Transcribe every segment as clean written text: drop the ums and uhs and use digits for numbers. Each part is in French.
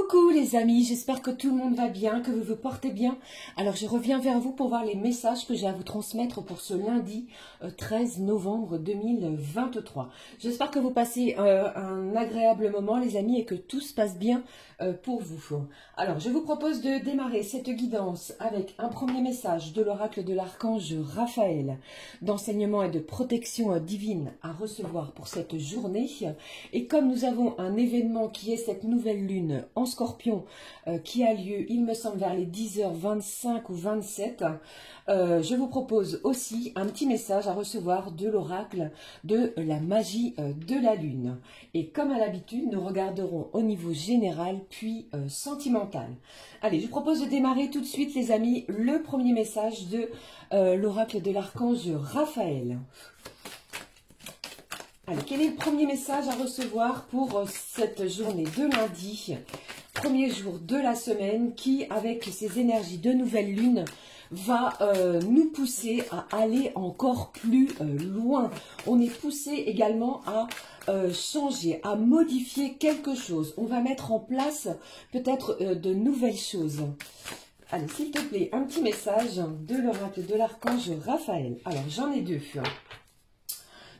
Coucou les amis, j'espère que tout le monde va bien, que vous vous portez bien. Alors je reviens vers vous pour voir les messages que j'ai à vous transmettre pour ce lundi 13 novembre 2023. J'espère que vous passez un agréable moment les amis et que tout se passe bien pour vous. Alors je vous propose de démarrer cette guidance avec un premier message de l'oracle de l'archange Raphaël, d'enseignement et de protection divine à recevoir pour cette journée. Et comme nous avons un événement qui est cette nouvelle lune en Scorpion qui a lieu, il me semble, vers les 10h25 ou 27, je vous propose aussi un petit message à recevoir de l'oracle de la magie de la lune. Et comme à l'habitude, nous regarderons au niveau général puis sentimental. Allez, je vous propose de démarrer tout de suite les amis, le premier message de l'oracle de l'archange Raphaël. Allez, quel est le premier message à recevoir pour cette journée de lundi, premier jour de la semaine, qui, avec ses énergies de nouvelle lune, va nous pousser à aller encore plus loin. On est poussé également à changer, à modifier quelque chose. On va mettre en place peut-être de nouvelles choses. Allez, s'il te plaît, un petit message de l'oracle de l'archange Raphaël. Alors, j'en ai deux.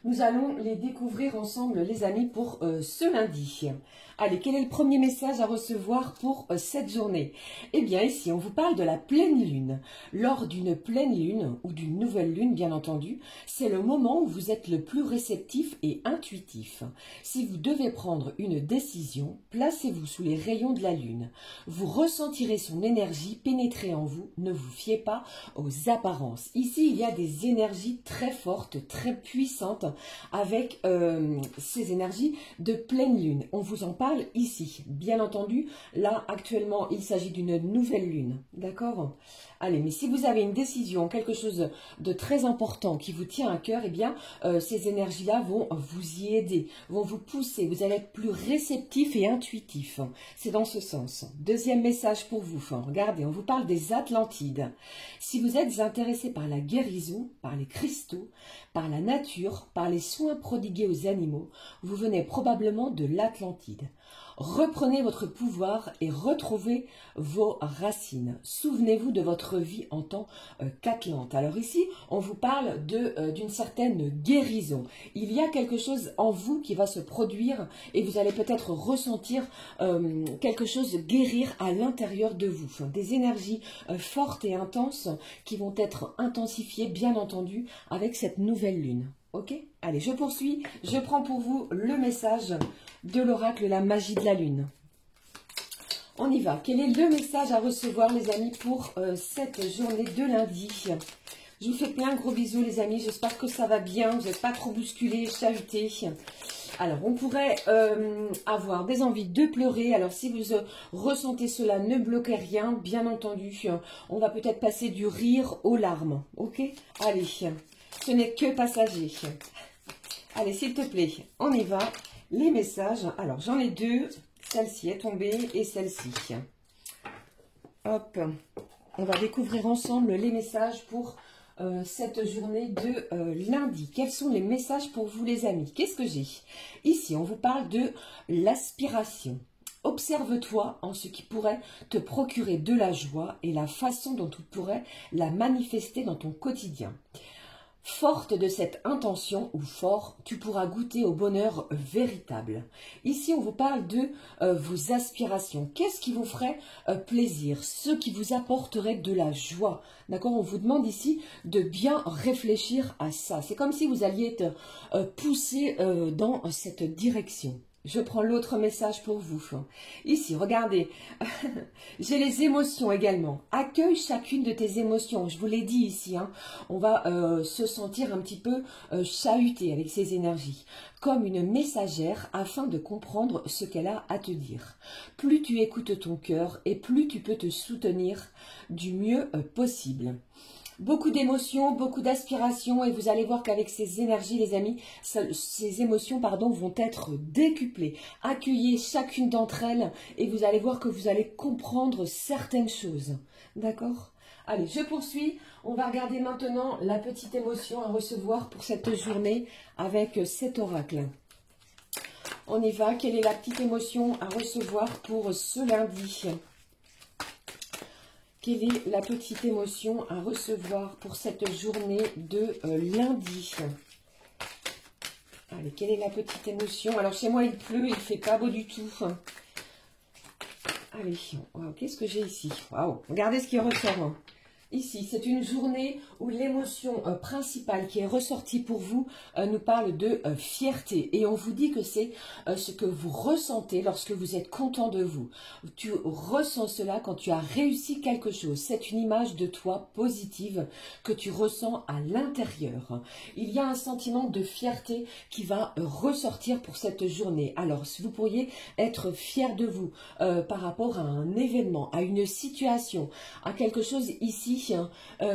Nous allons les découvrir ensemble, les amis, pour ce lundi. Allez, quel est le premier message à recevoir pour cette journée? Eh bien, ici, on vous parle de la pleine lune. Lors d'une pleine lune, ou d'une nouvelle lune, bien entendu, c'est le moment où vous êtes le plus réceptif et intuitif. Si vous devez prendre une décision, placez-vous sous les rayons de la lune. Vous ressentirez son énergie pénétrer en vous. Ne vous fiez pas aux apparences. Ici, il y a des énergies très fortes, très puissantes, avec ces énergies de pleine lune. On vous en parle ici. Bien entendu, là, actuellement, il s'agit d'une nouvelle lune. D'accord? Allez, mais si vous avez une décision, quelque chose de très important qui vous tient à cœur, eh bien, ces énergies-là vont vous y aider, vont vous pousser. Vous allez être plus réceptif et intuitif. C'est dans ce sens. Deuxième message pour vous. Regardez, on vous parle des Atlantides. Si vous êtes intéressé par la guérison, par les cristaux, par la nature, par les soins prodigués aux animaux, vous venez probablement de l'Atlantide. Reprenez votre pouvoir et retrouvez vos racines. Souvenez-vous de votre vie en tant qu'Atlante. Alors ici, on vous parle d'une certaine guérison. Il y a quelque chose en vous qui va se produire et vous allez peut-être ressentir quelque chose guérir à l'intérieur de vous. Des énergies fortes et intenses qui vont être intensifiées, bien entendu, avec cette nouvelle lune. Ok? Allez, je poursuis. Je prends pour vous le message de l'oracle, la magie de la lune. On y va. Quel est le message à recevoir, les amis, pour cette journée de lundi? Je vous fais plein de gros bisous, les amis. J'espère que ça va bien. Vous n'êtes pas trop bousculés, chahutés. Alors, on pourrait avoir des envies de pleurer. Alors, si vous ressentez cela, ne bloquez rien. Bien entendu, on va peut-être passer du rire aux larmes. Ok? Allez, ce n'est que passager. Allez, s'il te plaît, on y va. Les messages. Alors, j'en ai deux. Celle-ci est tombée et celle-ci. Hop. On va découvrir ensemble les messages pour cette journée de lundi. Quels sont les messages pour vous, les amis? Qu'est-ce que j'ai? Ici, on vous parle de l'aspiration. Observe-toi en ce qui pourrait te procurer de la joie et la façon dont tu pourrais la manifester dans ton quotidien. Forte de cette intention, ou fort, tu pourras goûter au bonheur véritable. Ici, on vous parle de vos aspirations. Qu'est-ce qui vous ferait plaisir? Ce qui vous apporterait de la joie. D'accord? On vous demande ici de bien réfléchir à ça. C'est comme si vous alliez être poussé dans cette direction. Je prends l'autre message pour vous. Ici, regardez, j'ai les émotions également. Accueille chacune de tes émotions. Je vous l'ai dit ici, hein, on va se sentir un petit peu chahuté avec ces énergies, comme une messagère afin de comprendre ce qu'elle a à te dire. Plus tu écoutes ton cœur et plus tu peux te soutenir du mieux possible. Beaucoup d'émotions, beaucoup d'aspirations et vous allez voir qu'avec ces énergies, les amis, ces émotions, pardon, vont être décuplées. Accueillez chacune d'entre elles et vous allez voir que vous allez comprendre certaines choses. D'accord? Allez, je poursuis. On va regarder maintenant la petite émotion à recevoir pour cette journée avec cet oracle. On y va. Quelle est la petite émotion à recevoir pour ce lundi? Quelle est la petite émotion à recevoir pour cette journée de lundi? Allez, quelle est la petite émotion? Alors, chez moi, il pleut, il ne fait pas beau du tout. Allez, wow, qu'est-ce que j'ai ici? Waouh, regardez ce qui ressort. Ici, c'est une journée où l'émotion principale qui est ressortie pour vous nous parle de fierté. Et on vous dit que c'est ce que vous ressentez lorsque vous êtes content de vous. Tu ressens cela quand tu as réussi quelque chose. C'est une image de toi positive que tu ressens à l'intérieur. Il y a un sentiment de fierté qui va ressortir pour cette journée. Alors, si vous pourriez être fier de vous par rapport à un événement, à une situation, à quelque chose ici,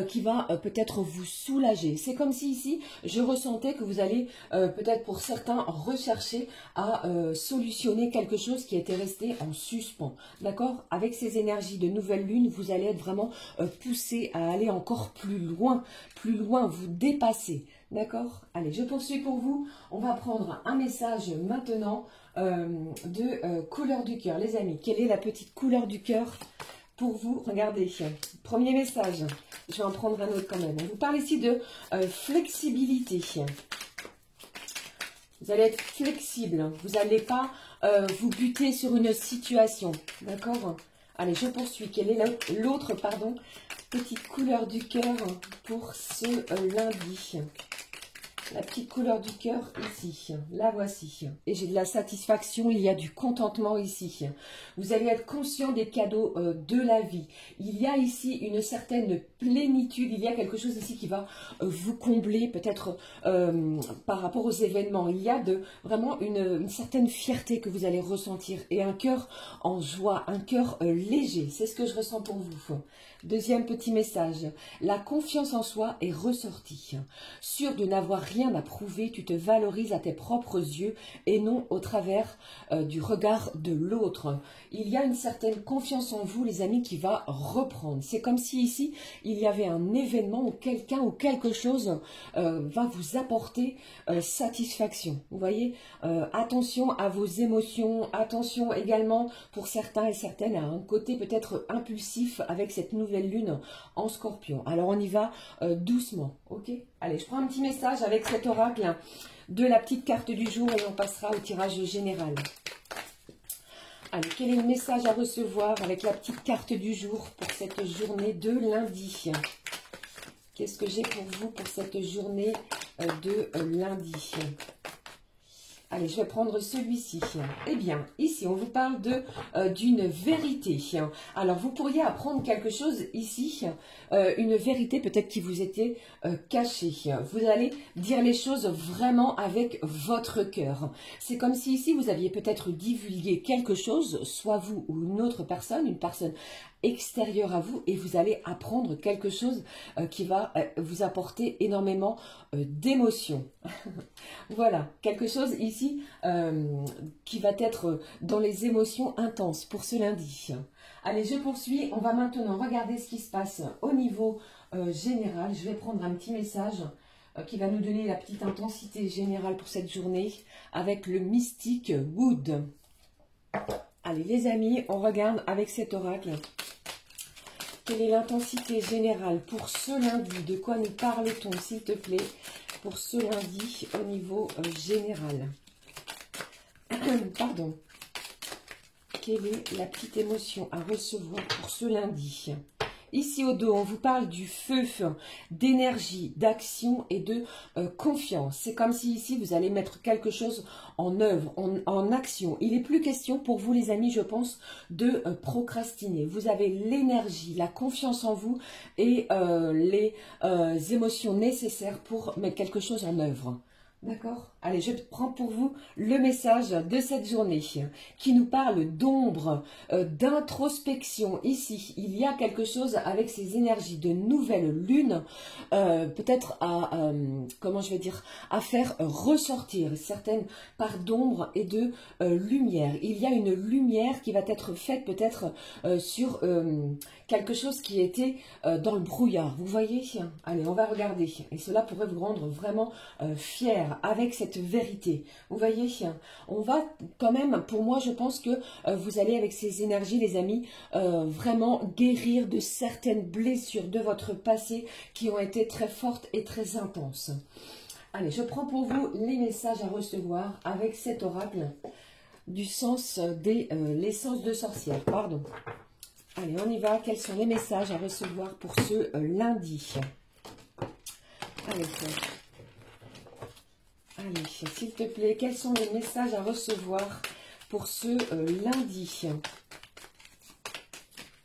qui va peut-être vous soulager. C'est comme si ici, je ressentais que vous allez peut-être pour certains rechercher à solutionner quelque chose qui était resté en suspens. D'accord? Avec ces énergies de nouvelle lune, vous allez être vraiment poussé à aller encore plus loin, vous dépasser. D'accord? Allez, je poursuis pour vous. On va prendre un message maintenant de couleur du cœur. Les amis, quelle est la petite couleur du cœur pour vous? Regardez, premier message, je vais en prendre un autre quand même. On vous parle ici de flexibilité. Vous allez être flexible, vous n'allez pas vous buter sur une situation, d'accord? Allez, je poursuis. Quelle est l'autre, pardon, petite couleur du cœur pour ce lundi? La petite couleur du cœur ici, la voici. Et j'ai de la satisfaction, il y a du contentement ici. Vous allez être conscient des cadeaux de la vie. Il y a ici une certaine plénitude, il y a quelque chose ici qui va vous combler peut-être par rapport aux événements. Il y a vraiment une certaine fierté que vous allez ressentir et un cœur en joie, un cœur léger. C'est ce que je ressens pour vous. Deuxième petit message, la confiance en soi est ressortie. Sûr de n'avoir rien à prouver, tu te valorises à tes propres yeux et non au travers du regard de l'autre. Il y a une certaine confiance en vous, les amis, qui va reprendre. C'est comme si ici, il y avait un événement où quelqu'un ou quelque chose va vous apporter satisfaction. Vous voyez, attention à vos émotions, attention également pour certains et certaines à un côté peut-être impulsif avec cette nouvelle lune en scorpion. Alors on y va doucement, ok? Allez, je prends un petit message avec cet oracle de la petite carte du jour et on passera au tirage général. Allez, quel est le message à recevoir avec la petite carte du jour pour cette journée de lundi? Qu'est-ce que j'ai pour vous pour cette journée de lundi? Allez, je vais prendre celui-ci. Eh bien, ici, on vous parle d'une vérité. Alors, vous pourriez apprendre quelque chose ici, une vérité peut-être qui vous était cachée. Vous allez dire les choses vraiment avec votre cœur. C'est comme si ici, vous aviez peut-être divulgué quelque chose, soit vous ou une personne extérieure à vous, et vous allez apprendre quelque chose qui va vous apporter énormément d'émotions. Voilà, quelque chose ici qui va être dans les émotions intenses pour ce lundi. Allez, je poursuis. On va maintenant regarder ce qui se passe au niveau général. Je vais prendre un petit message qui va nous donner la petite intensité générale pour cette journée avec le Mystic Wood. Allez, les amis, on regarde avec cet oracle. Quelle est l'intensité générale pour ce lundi? De quoi nous parle-t-on, s'il te plaît, pour ce lundi au niveau général? Pardon. Quelle est la petite émotion à recevoir pour ce lundi? Ici au dos, on vous parle du feu, d'énergie, d'action et de confiance. C'est comme si ici, vous allez mettre quelque chose en œuvre, en action. Il n'est plus question pour vous, les amis, je pense, de procrastiner. Vous avez l'énergie, la confiance en vous et les émotions nécessaires pour mettre quelque chose en œuvre. D'accord? Allez, je prends pour vous le message de cette journée qui nous parle d'ombre, d'introspection. Ici, il y a quelque chose avec ces énergies de nouvelle lune, peut-être à, comment je vais dire, à faire ressortir certaines parts d'ombre et de lumière. Il y a une lumière qui va être faite peut-être sur quelque chose qui était dans le brouillard. Vous voyez? Allez, on va regarder. Et cela pourrait vous rendre vraiment fier avec cette cette vérité. Vous voyez, on va quand même, pour moi, je pense que vous allez avec ces énergies, les amis, vraiment guérir de certaines blessures de votre passé qui ont été très fortes et très intenses. Allez, je prends pour vous les messages à recevoir avec cet oracle du sens des l'essence de sorcière. Pardon. Allez, on y va. Quels sont les messages à recevoir pour ce lundi? Allez, allez, s'il te plaît, quels sont les messages à recevoir pour ce lundi?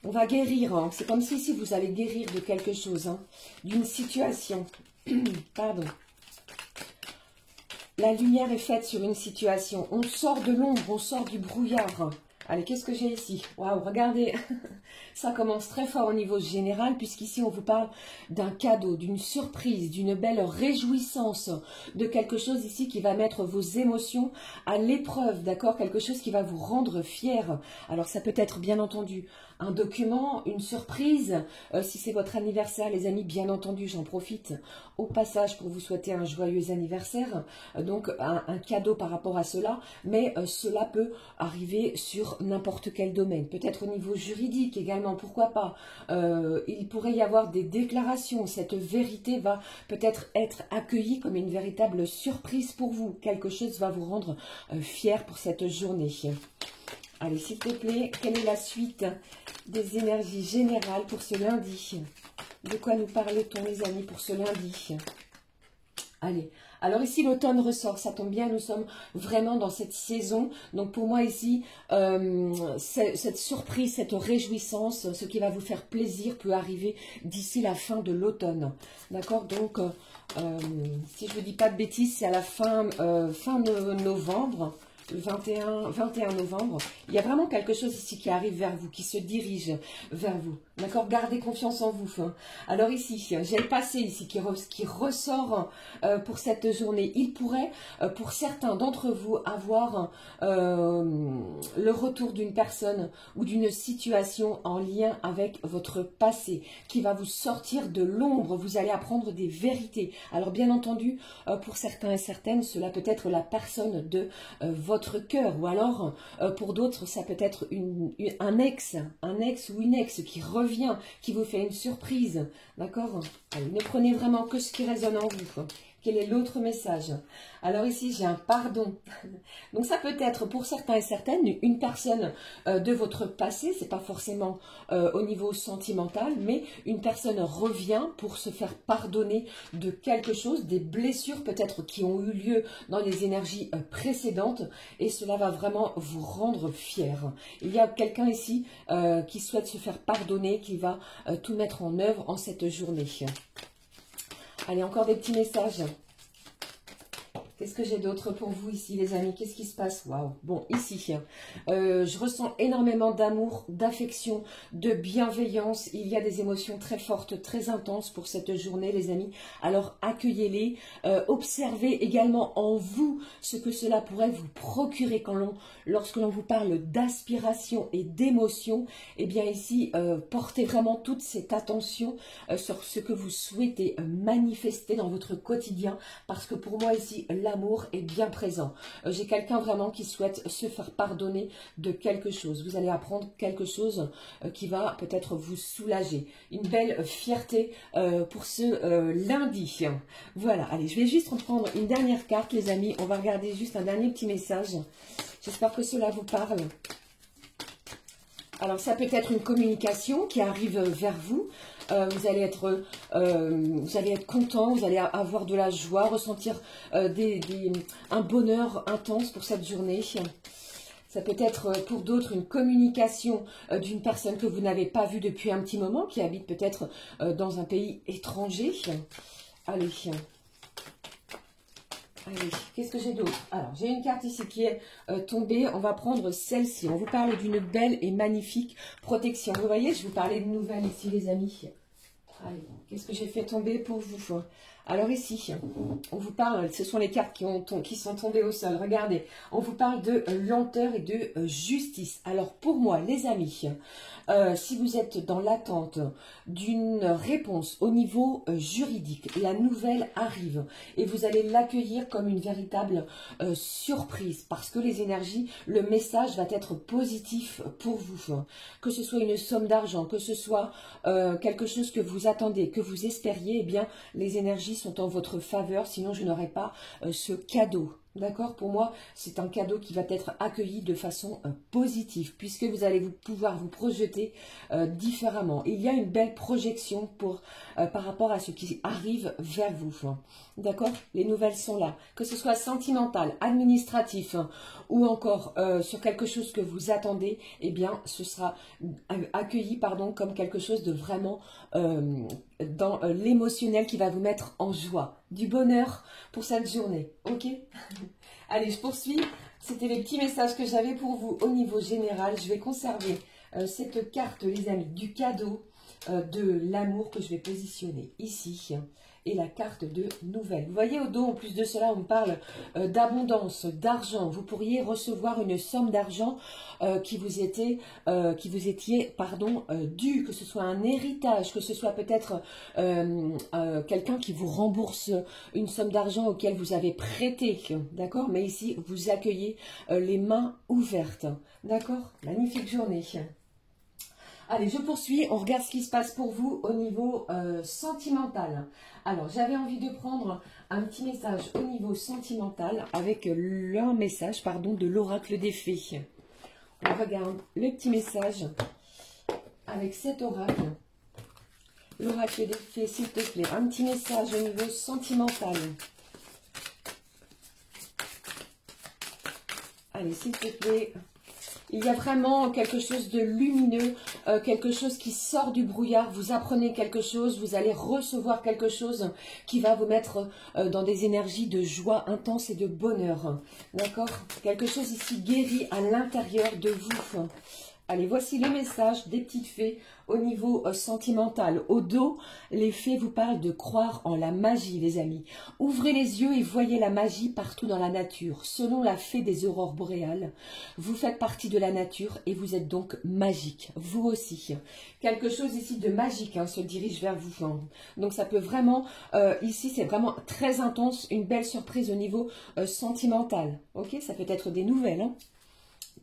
On va guérir, hein. C'est comme si vous allez guérir de quelque chose, hein, d'une situation. Pardon. La lumière est faite sur une situation. On sort de l'ombre, on sort du brouillard. Allez, qu'est-ce que j'ai ici? Waouh, regardez, ça commence très fort au niveau général, puisqu'ici on vous parle d'un cadeau, d'une surprise, d'une belle réjouissance, de quelque chose ici qui va mettre vos émotions à l'épreuve, d'accord? Quelque chose qui va vous rendre fier. Alors ça peut être bien entendu un document, une surprise, si c'est votre anniversaire, les amis, bien entendu, j'en profite au passage pour vous souhaiter un joyeux anniversaire, donc un cadeau par rapport à cela, mais cela peut arriver sur n'importe quel domaine, peut-être au niveau juridique également, pourquoi pas, il pourrait y avoir des déclarations, cette vérité va peut-être être accueillie comme une véritable surprise pour vous, quelque chose va vous rendre fier pour cette journée. Allez, s'il te plaît, quelle est la suite des énergies générales pour ce lundi? De quoi nous parle-t-on, les amis, pour ce lundi? Allez, alors ici, l'automne ressort, ça tombe bien, nous sommes vraiment dans cette saison. Donc pour moi ici, cette surprise, cette réjouissance, ce qui va vous faire plaisir peut arriver d'ici la fin de l'automne. D'accord? Donc, si je ne vous dis pas de bêtises, c'est à la fin de novembre. Le 21 novembre, il y a vraiment quelque chose ici qui arrive vers vous, qui se dirige vers vous. D'accord? Gardez confiance en vous. Hein. Alors ici, j'ai le passé ici qui ressort pour cette journée. Il pourrait, pour certains d'entre vous, avoir le retour d'une personne ou d'une situation en lien avec votre passé qui va vous sortir de l'ombre. Vous allez apprendre des vérités. Alors bien entendu, pour certains et certaines, cela peut être la personne de votre cœur, ou alors pour d'autres ça peut être un ex ou une ex qui revient, qui vous fait une surprise, d'accord? Ne prenez vraiment que ce qui résonne en vous. Quel est l'autre message? Alors ici, j'ai un pardon. Donc ça peut être pour certains et certaines une personne de votre passé, c'est pas forcément au niveau sentimental, mais une personne revient pour se faire pardonner de quelque chose, des blessures peut-être qui ont eu lieu dans les énergies précédentes, et cela va vraiment vous rendre fier. Il y a quelqu'un ici qui souhaite se faire pardonner, qui va tout mettre en œuvre en cette journée. Allez, encore des petits messages. Qu'est-ce que j'ai d'autre pour vous ici, les amis? Qu'est-ce qui se passe? Waouh. Bon, ici, je ressens énormément d'amour, d'affection, de bienveillance. Il y a des émotions très fortes, très intenses pour cette journée, les amis. Alors, accueillez-les. Observez également en vous ce que cela pourrait vous procurer lorsque l'on vous parle d'aspiration et d'émotion. Eh bien, ici, portez vraiment toute cette attention sur ce que vous souhaitez manifester dans votre quotidien. Parce que pour moi, ici, l'amour est bien présent. J'ai quelqu'un vraiment qui souhaite se faire pardonner de quelque chose. Vous allez apprendre quelque chose qui va peut-être vous soulager. Une belle fierté pour ce lundi. Voilà, allez, je vais juste reprendre une dernière carte, les amis. On va regarder juste un dernier petit message. J'espère que cela vous parle. Alors, ça peut être une communication qui arrive vers vous. Vous allez être content, vous allez avoir de la joie, ressentir un bonheur intense pour cette journée. Ça peut être pour d'autres une communication d'une personne que vous n'avez pas vue depuis un petit moment, qui habite peut-être dans un pays étranger. Allez. Allez, qu'est-ce que j'ai d'autre? Alors, j'ai une carte ici qui est tombée. On va prendre celle-ci. On vous parle d'une belle et magnifique protection. Vous voyez, je vous parlais de nouvelles ici, les amis. Allez, qu'est-ce que j'ai fait tomber pour vous? Alors ici, on vous parle, ce sont les cartes qui sont tombées au sol. Regardez, on vous parle de lenteur et de justice. Alors pour moi, les amis, si vous êtes dans l'attente d'une réponse au niveau juridique, la nouvelle arrive et vous allez l'accueillir comme une véritable surprise parce que les énergies, le message va être positif pour vous. Que ce soit une somme d'argent, que ce soit quelque chose que vous attendez, que vous espériez, eh bien les énergies sont en votre faveur, sinon je n'aurais pas ce cadeau. D'accord? Pour moi, c'est un cadeau qui va être accueilli de façon positive, puisque vous allez pouvoir vous projeter différemment. Il y a une belle projection par rapport à ce qui arrive vers vous. D'accord? Les nouvelles sont là. Que ce soit sentimental, administratif, ou encore sur quelque chose que vous attendez, eh bien, ce sera accueilli, pardon, comme quelque chose de vraiment dans l'émotionnel qui va vous mettre en joie. Du bonheur pour cette journée. Ok? Allez, je poursuis. C'était les petits messages que j'avais pour vous au niveau général. Je vais conserver cette carte, les amis, du cadeau, de l'amour que je vais positionner ici. Et la carte de nouvelles. Vous voyez au dos, en plus de cela, on me parle d'abondance, d'argent. Vous pourriez recevoir une somme d'argent qui vous étiez dû, que ce soit un héritage, que ce soit peut-être quelqu'un qui vous rembourse une somme d'argent auquel vous avez prêté. D'accord? Mais ici, vous accueillez les mains ouvertes. D'accord? Magnifique journée. Allez, je poursuis. On regarde ce qui se passe pour vous au niveau sentimental. Alors, j'avais envie de prendre un petit message au niveau sentimental avec le message, pardon, de l'oracle des fées. On regarde le petit message avec cet oracle. L'oracle des fées, s'il te plaît. Un petit message au niveau sentimental. Allez, s'il te plaît. Il y a vraiment quelque chose de lumineux, quelque chose qui sort du brouillard. Vous apprenez quelque chose, vous allez recevoir quelque chose qui va vous mettre dans des énergies de joie intense et de bonheur. D'accord? Quelque chose ici guéri à l'intérieur de vous. Allez, voici le message des petites fées au niveau sentimental. Au dos, les fées vous parlent de croire en la magie, les amis. Ouvrez les yeux et voyez la magie partout dans la nature. Selon la fée des aurores boréales, vous faites partie de la nature et vous êtes donc magique. Vous aussi. Quelque chose ici de magique se dirige vers vous. Donc ça peut vraiment, ici c'est vraiment très intense, une belle surprise au niveau sentimental. Ok, ça peut être des nouvelles.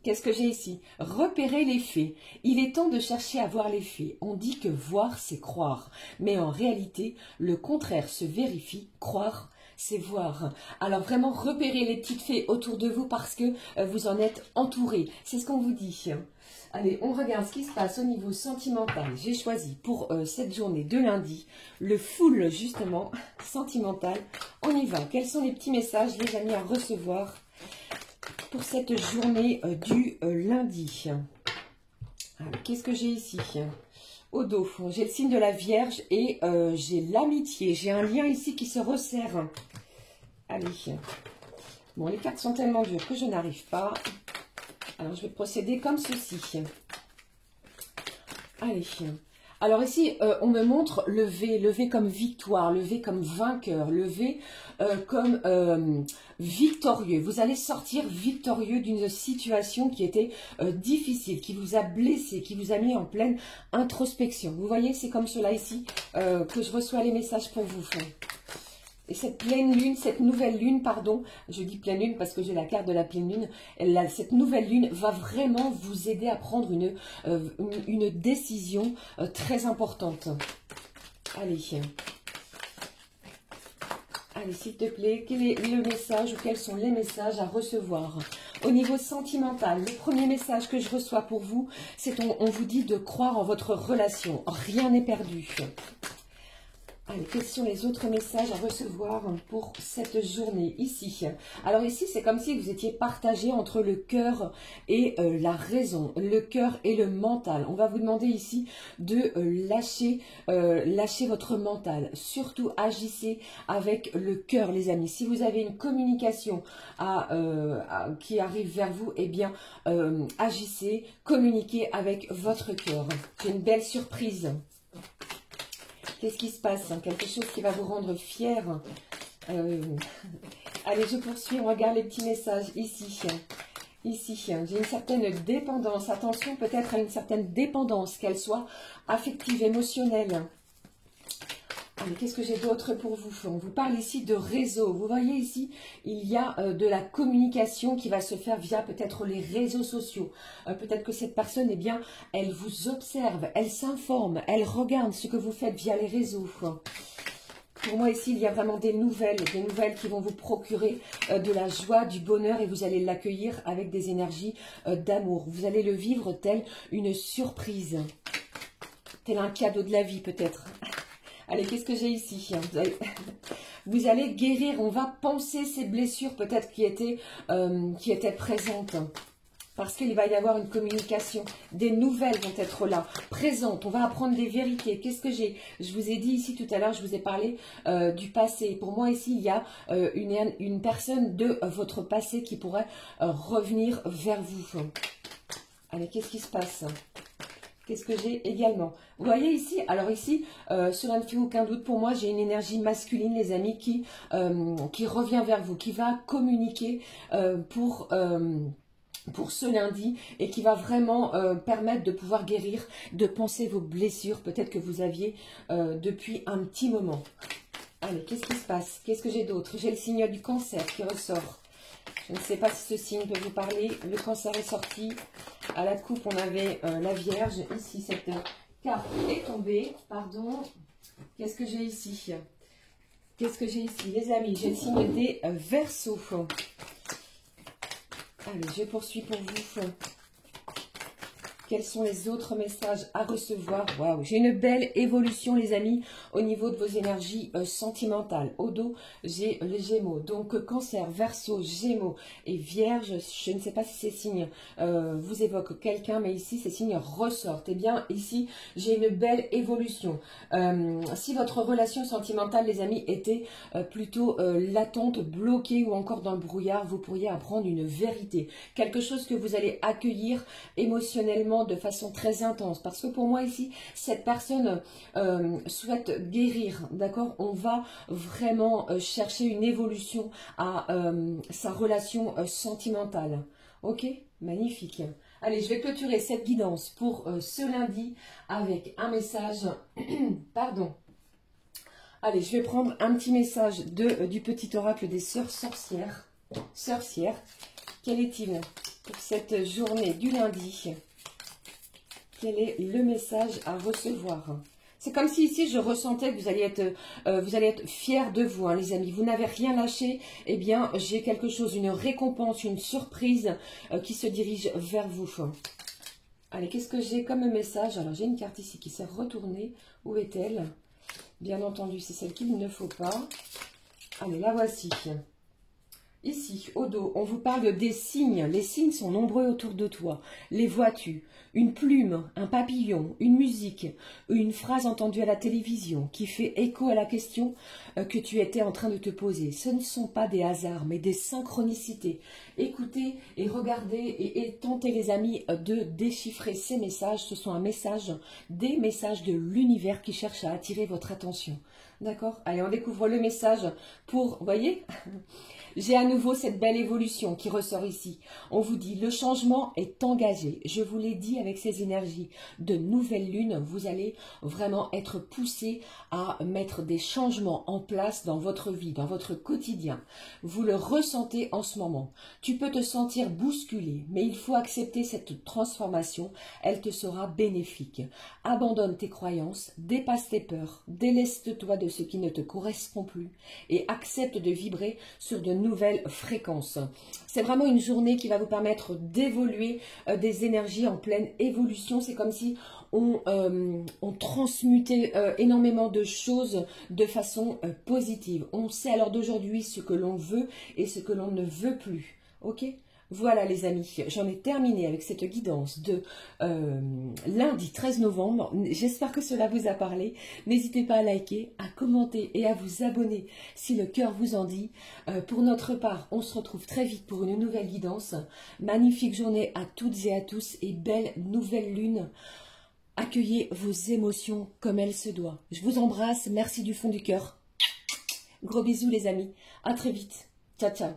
Qu'est-ce que j'ai ici? Repérer les faits. Il est temps de chercher à voir les faits. On dit que voir, c'est croire. Mais en réalité, le contraire se vérifie. Croire, c'est voir. Alors vraiment, repérez les petites fées autour de vous parce que vous en êtes entourés. C'est ce qu'on vous dit. Allez, on regarde ce qui se passe au niveau sentimental. J'ai choisi pour cette journée de lundi le full, justement, sentimental. On y va. Quels sont les petits messages, les amis, à recevoir pour cette journée du lundi? Qu'est-ce que j'ai ici? Au dos, j'ai le signe de la Vierge et j'ai l'amitié. J'ai un lien ici qui se resserre. Allez. Bon, les cartes sont tellement dures que je n'arrive pas. Alors, je vais procéder comme ceci. Allez. Alors ici, on me montre le V comme victoire, le V comme vainqueur, le V comme victorieux. Vous allez sortir victorieux d'une situation qui était difficile, qui vous a blessé, qui vous a mis en pleine introspection. Vous voyez, c'est comme cela ici que je reçois les messages pour vous. Et cette pleine lune, cette nouvelle lune, pardon, je dis pleine lune parce que j'ai la carte de la pleine lune, cette nouvelle lune va vraiment vous aider à prendre une décision très importante. Allez. Allez, s'il te plaît, quel est le message ou quels sont les messages à recevoir? Au niveau sentimental, le premier message que je reçois pour vous, c'est on vous dit de croire en votre relation. Rien n'est perdu. Allez, quels sont les autres messages à recevoir pour cette journée ici? Alors ici, c'est comme si vous étiez partagé entre le cœur et la raison, le cœur et le mental. On va vous demander ici de lâcher votre mental. Surtout, agissez avec le cœur, les amis. Si vous avez une communication qui arrive vers vous, eh bien, agissez, communiquez avec votre cœur. C'est une belle surprise. Qu'est-ce qui se passe? Quelque chose qui va vous rendre fier. Allez, je poursuis. On regarde les petits messages ici. Ici, j'ai une certaine dépendance. Attention peut-être à une certaine dépendance, qu'elle soit affective, émotionnelle. Allez, qu'est-ce que j'ai d'autre pour vous? On vous parle ici de réseau. Vous voyez ici, il y a de la communication qui va se faire via peut-être les réseaux sociaux. Peut-être que cette personne, eh bien, elle vous observe, elle s'informe, elle regarde ce que vous faites via les réseaux. Pour moi, ici, il y a vraiment des nouvelles qui vont vous procurer de la joie, du bonheur et vous allez l'accueillir avec des énergies d'amour. Vous allez le vivre tel une surprise, tel un cadeau de la vie peut-être. Allez, qu'est-ce que j'ai ici? Vous allez guérir, on va penser ces blessures peut-être qui étaient présentes. Parce qu'il va y avoir une communication. Des nouvelles vont être là, présentes. On va apprendre des vérités. Qu'est-ce que j'ai? Je vous ai dit ici tout à l'heure, je vous ai parlé du passé. Pour moi ici, il y a une personne de votre passé qui pourrait revenir vers vous. Allez, qu'est-ce qui se passe? Qu'est-ce que j'ai également? Vous voyez ici, alors ici, cela ne fait aucun doute pour moi, j'ai une énergie masculine, les amis, qui revient vers vous, qui va communiquer pour ce lundi et qui va vraiment permettre de pouvoir guérir, de penser vos blessures, peut-être que vous aviez depuis un petit moment. Allez, qu'est-ce qui se passe? Qu'est-ce que j'ai d'autre? J'ai le signe du cancer qui ressort. Je ne sais pas si ce signe peut vous parler. Le cancer est sorti. À la coupe, on avait la Vierge. Ici, cette carte est tombée. Pardon. Qu'est-ce que j'ai ici? Qu'est-ce que j'ai ici, les amis? J'ai le signe des Verseaux. Allez, je poursuis pour vous. Quels sont les autres messages à recevoir? Waouh, j'ai une belle évolution, les amis, au niveau de vos énergies sentimentales. Au dos, j'ai les Gémeaux. Donc, Cancer, Verseau, Gémeaux et Vierge. Je ne sais pas si ces signes vous évoquent quelqu'un, mais ici, ces signes ressortent. Eh bien, ici, j'ai une belle évolution. Si votre relation sentimentale, les amis, était plutôt latente, bloquée ou encore dans le brouillard, vous pourriez apprendre une vérité. Quelque chose que vous allez accueillir émotionnellement de façon très intense, parce que pour moi ici, cette personne souhaite guérir, d'accord? On va vraiment chercher une évolution à sa relation sentimentale, ok? Magnifique. Allez, je vais clôturer cette guidance pour ce lundi avec un message, pardon. Allez, je vais prendre un petit message du petit oracle des sœurs sorcières. Sorcières, quel est-il pour cette journée du lundi? Quel est le message à recevoir? C'est comme si ici je ressentais que vous allez être fiers de vous, hein, les amis. Vous n'avez rien lâché. Eh bien, j'ai quelque chose, une récompense, une surprise qui se dirige vers vous. Allez, qu'est-ce que j'ai comme message? Alors, j'ai une carte ici qui s'est retournée. Où est-elle? Bien entendu, c'est celle qu'il ne faut pas. Allez, la voici. Ici, au dos, on vous parle des signes. Les signes sont nombreux autour de toi. Les vois-tu? Une plume, un papillon, une musique, une phrase entendue à la télévision qui fait écho à la question que tu étais en train de te poser. Ce ne sont pas des hasards, mais des synchronicités. Écoutez et regardez et tentez, les amis, de déchiffrer ces messages. Ce sont des messages de l'univers qui cherchent à attirer votre attention. D'accord? Allez, on découvre le message pour, vous voyez, j'ai à nouveau cette belle évolution qui ressort ici. On vous dit, le changement est engagé. Je vous l'ai dit avec ces énergies de nouvelle lune, vous allez vraiment être poussé à mettre des changements en place dans votre vie, dans votre quotidien. Vous le ressentez en ce moment. Tu peux te sentir bousculé, mais il faut accepter cette transformation. Elle te sera bénéfique. Abandonne tes croyances, dépasse tes peurs, déleste-toi de ce qui ne te correspond plus et accepte de vibrer sur de nouvelles fréquences. C'est vraiment une journée qui va vous permettre d'évoluer des énergies en pleine évolution. C'est comme si on transmutait énormément de choses de façon positive. On sait alors d'aujourd'hui ce que l'on veut et ce que l'on ne veut plus. Ok ? Voilà les amis, j'en ai terminé avec cette guidance de lundi 13 novembre. J'espère que cela vous a parlé. N'hésitez pas à liker, à commenter et à vous abonner si le cœur vous en dit. Pour notre part, on se retrouve très vite pour une nouvelle guidance. Magnifique journée à toutes et à tous et belle nouvelle lune Accueillez vos émotions comme elles se doivent. Je vous embrasse, merci du fond du cœur. Gros bisous les amis, à très vite. Ciao, ciao.